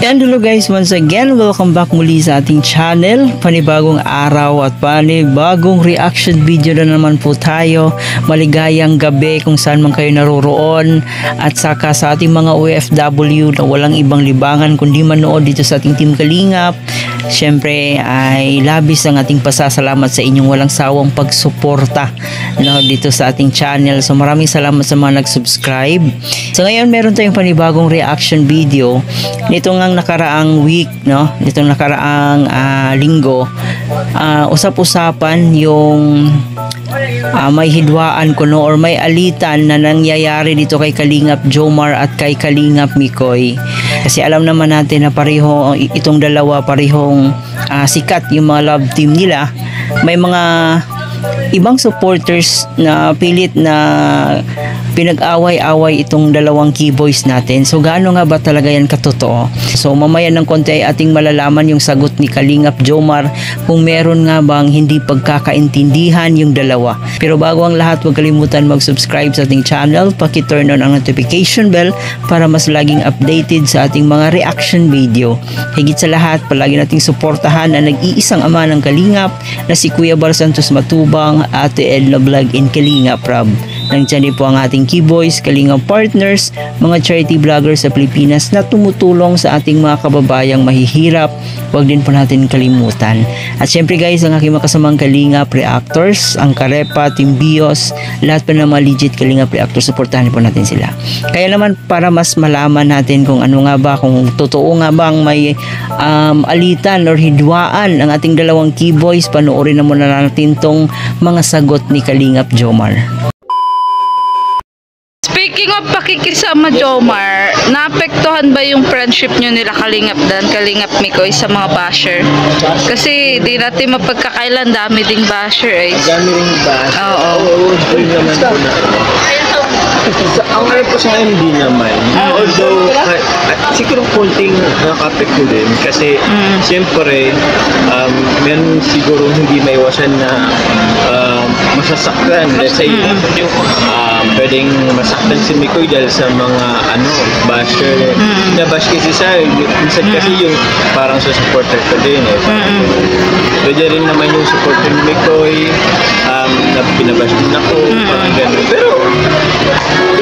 And hello guys, once again, welcome back muli sa ating channel. Panibagong araw at panibagong reaction video na naman po tayo. Maligayang gabi kung saan man kayo naroroon. At saka sa ating mga OFW na walang ibang libangan kundi manood dito sa ating Team Kalingap. Siyempre ay labis ang ating pasasalamat sa inyong walang sawang pagsuporta dito sa ating channel. So maraming salamat sa mga nag-subscribe. So ngayon meron tayong panibagong reaction video. Nito nga nakaraang week, nitong nakaraang linggo, usap-usapan yung may hidwaan ko or may alitan na nangyayari dito kay Kalingap Jomar at kay Kalingap Mikoy. Kasi alam naman natin na pareho itong dalawa, parehong sikat yung mga love team nila. May mga ibang supporters na pilit na pinag-away-away itong dalawang keyboys natin. So gaano nga ba talaga yan katotoo? So mamaya ng konti ay ating malalaman yung sagot ni Kalingap Jomar kung meron nga bang hindi pagkakaintindihan yung dalawa. Pero bago ang lahat, huwag kalimutan mag-subscribe sa ating channel, paki-turn on ang notification bell para mas laging updated sa ating mga reaction video. Higit sa lahat, palagi nating suportahan ang nag-iisang ama ng Kalingap na si Kuya Bal Santos Matubang, Ate Edna Vlog in Kalingap Rob. Nandiyan din po ang ating Keyboys, Kalingap Partners, mga charity vloggers sa Pilipinas na tumutulong sa ating mga kababayang mahihirap. Huwag din po natin kalimutan. At syempre guys, ang aking makasamang Kalingap Reactors, ang Karepa, Team Bios, lahat pa ng mga legit Kalingap Reactors, supportahan po natin sila. Kaya naman para mas malaman natin kung ano nga ba, kung totoo nga bang may alitan or hidwaan ang ating dalawang Keyboys, panoorin na muna natin tong mga sagot ni Kalingap Jomar. Speaking of pakikisama, Jomar, naapektuhan ba yung friendship nyo nila Kalingap Dan, Kalingap Mikoy sa mga basher? Kasi di natin mapagkakailan, dami ding basher eh. Dami rin basher? Oo. Oo, naman po na. Ang alam ko sa akin, hindi naman. Although, siguro konting nakapekto din. Kasi, siyempre, meron siguro hindi maiwasan na masasaktan. Let's say, pwedeng masaktan si Mikoy dahil sa mga basher. Nabash kasi siya. Minsan kasi yung parang sa supporter ko din eh. Pwede rin naman yung supporter ni Mikoy. Na pinabash din ako. Parang gano'n. Pero,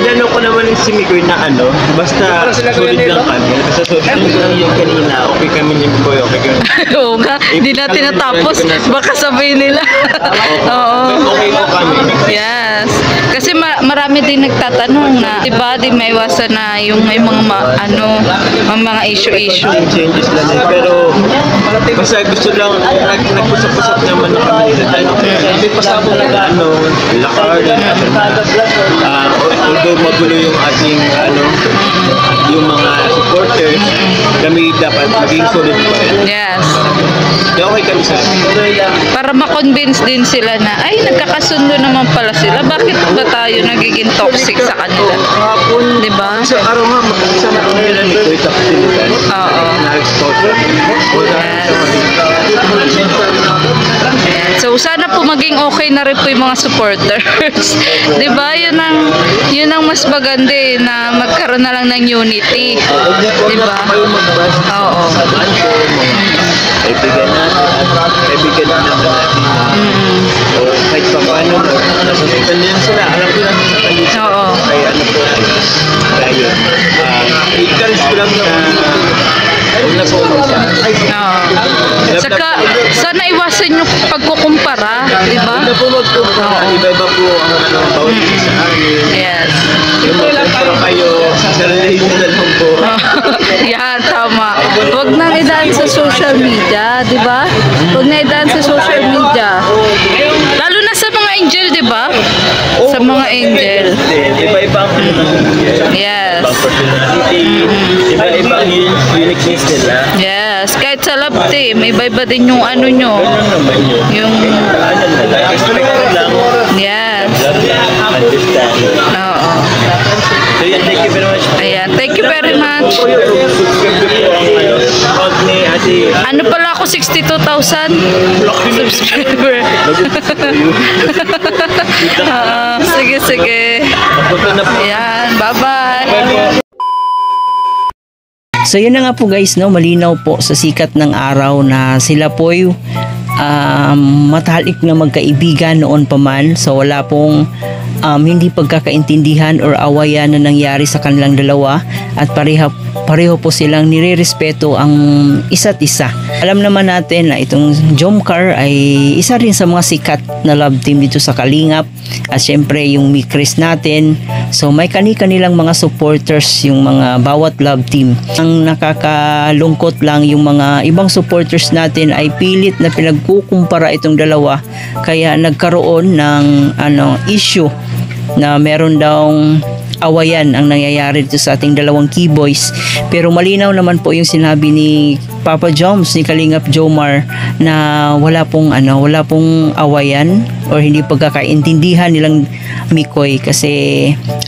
inano ko naman si Mikoy na basta solid lang kami. Basta solid lang yung kanina. Okay kami ni Mikoy. Okay kami. Oo nga, hindi natin natapos. Baka sabihin nila. Oo. Okay po kami. Yes. Kasi marami din nagtatanong na, diba, di may iwasan na yung may mga issue-issue. Changes lang eh. Pero, basta gusto lang, nagpusap-pusap naman na kami. Hindi pasabong lakar. Although magulo yung ating, yung mga supporters, kami dapat maging solid pa. Yes. Okay kami sa Para ma-convince din sila na, ay, nagkakasundo naman pala sila. Bakit ba tayo nagiging toxic sa kanila? Diba? Sa araw nga, magkakasama kami nila ni Kuya Takitilitan. Oo. So, sana po maging okay na rin po yung mga supporters. Diba? Yun ang mas maganda eh, na magkaroon na lang ng unity. Diba? Oo. Kaibigan naman natin. Kahit pa paano, nasusundan din sila. Alam ko lang sa kanila. Oo. Kaya kaya yun. I-encourage ko lang na huwag na po Saka, sana iwasan yung pagkukumpara, di ba? Huwag na po magkumpara. Iba-iba po ang bawat isa sa amin. Yes. Yung magkumpara kayo, sarilihin na lang po. Yan, tama. Huwag nang idaan sa social media, di ba? Huwag na idaan sa social media. Lalo na sa mga angel, di ba? Sa mga angel. Iba-iba ang Yes. personality. Iba-iba ang uniqueness nila. Yes. Kahit sa love team, iba-iba din yung nyo. Yung... Expect lang. Yes. Understand. Oo. So yan, thank you very much. Ayan. Thank you very much. Ano pala ako, 62,000 subscriber. Sige, sige. Ayan, bye-bye. So yun na nga po guys, no, malinaw po sa sikat ng araw na sila po matalik na magkaibigan noon pa man. So wala pong hindi pagkakaintindihan or awayan na nangyari sa kanilang dalawa, at pareho po silang nirerespeto ang isa't isa. Alam naman natin na itong Jomcar ay isa rin sa mga sikat na love team dito sa Kalingap, at syempre yung Mikris natin. So may kani-kanilang mga supporters yung mga bawat love team. Ang nakakalungkot lang, yung mga ibang supporters natin ay pilit na pinagkukumpara itong dalawa, kaya nagkaroon ng issue na meron daw awayan ang nangyayari dito sa ating dalawang keyboys. Pero malinaw naman po yung sinabi ni Papa Joms, ni Kalingap Jomar, na wala pong awayan or hindi pagkakaintindihan nilang Mikoy, kasi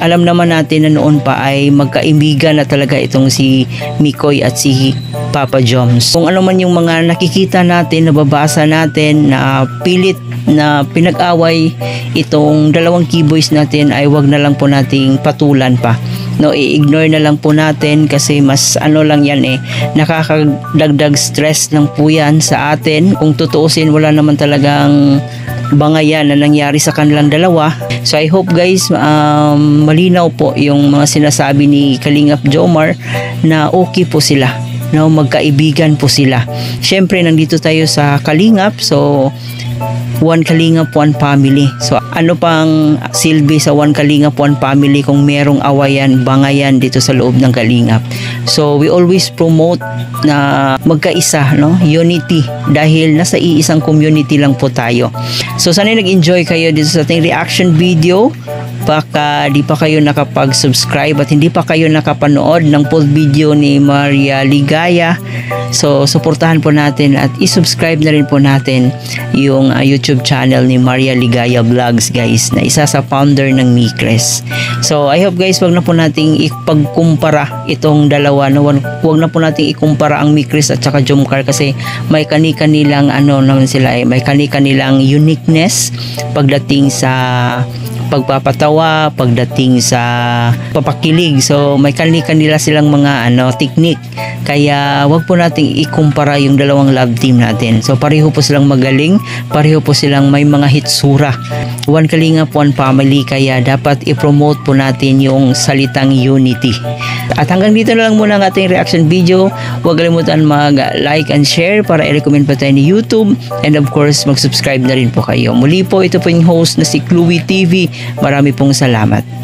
alam naman natin na noon pa ay magkaibigan na talaga itong si Mikoy at si Papa Joms. Kung ano man yung mga nakikita natin, nababasa natin na pilit na pinag-away itong dalawang keyboys natin, ay wag na lang po nating patulan pa. No, i-ignore na lang po natin, kasi mas lang yan nakakadagdag stress lang po yan sa atin. Kung tutuusin, wala naman talagang bangayan na nangyari sa kanilang dalawa. So I hope guys, malinaw po yung mga sinasabi ni Kalingap Jomar na okay po sila. No, magkaibigan po sila. Syempre nandito tayo sa Kalingap, so one Kalingap, one family. So ano pang silbi sa one Kalingap, one family kung merong awayan, bangayan dito sa loob ng Kalingap. So we always promote na magkaisa, no, unity, dahil nasa iisang community lang po tayo. So sana nag-enjoy kayo dito sa ating reaction video. Baka di pa kayo nakapag-subscribe at hindi pa kayo nakapanood ng full video ni Maria Ligaya, so suportahan po natin at i-subscribe na rin po natin yung YouTube channel ni Maria Ligaya Vlogs guys, na isa sa founder ng Mikris. So I hope guys, wag na po nating ipagkumpara itong dalawa, no? Wag na po nating ikumpara ang Mikris at saka Jomcar, kasi may kani-kanilang naman sila, may kani-kanilang uniqueness pagdating sa pagpapatawa, pagdating sa papakilig. So may kanila silang mga technique, kaya wag po nating ikumpara yung dalawang love team natin. So pareho po silang magaling, pareho po silang may mga hitsura. One Kalingap, one family, kaya dapat i-promote po natin yung salitang unity. At hanggang dito na lang muna ang ating reaction video. Huwag kalimutan mag-like and share para i-recommend pa tayo ni YouTube, and of course mag-subscribe na rin po kayo. Muli po, ito po yung host na si Chloe TV. Marami pong salamat.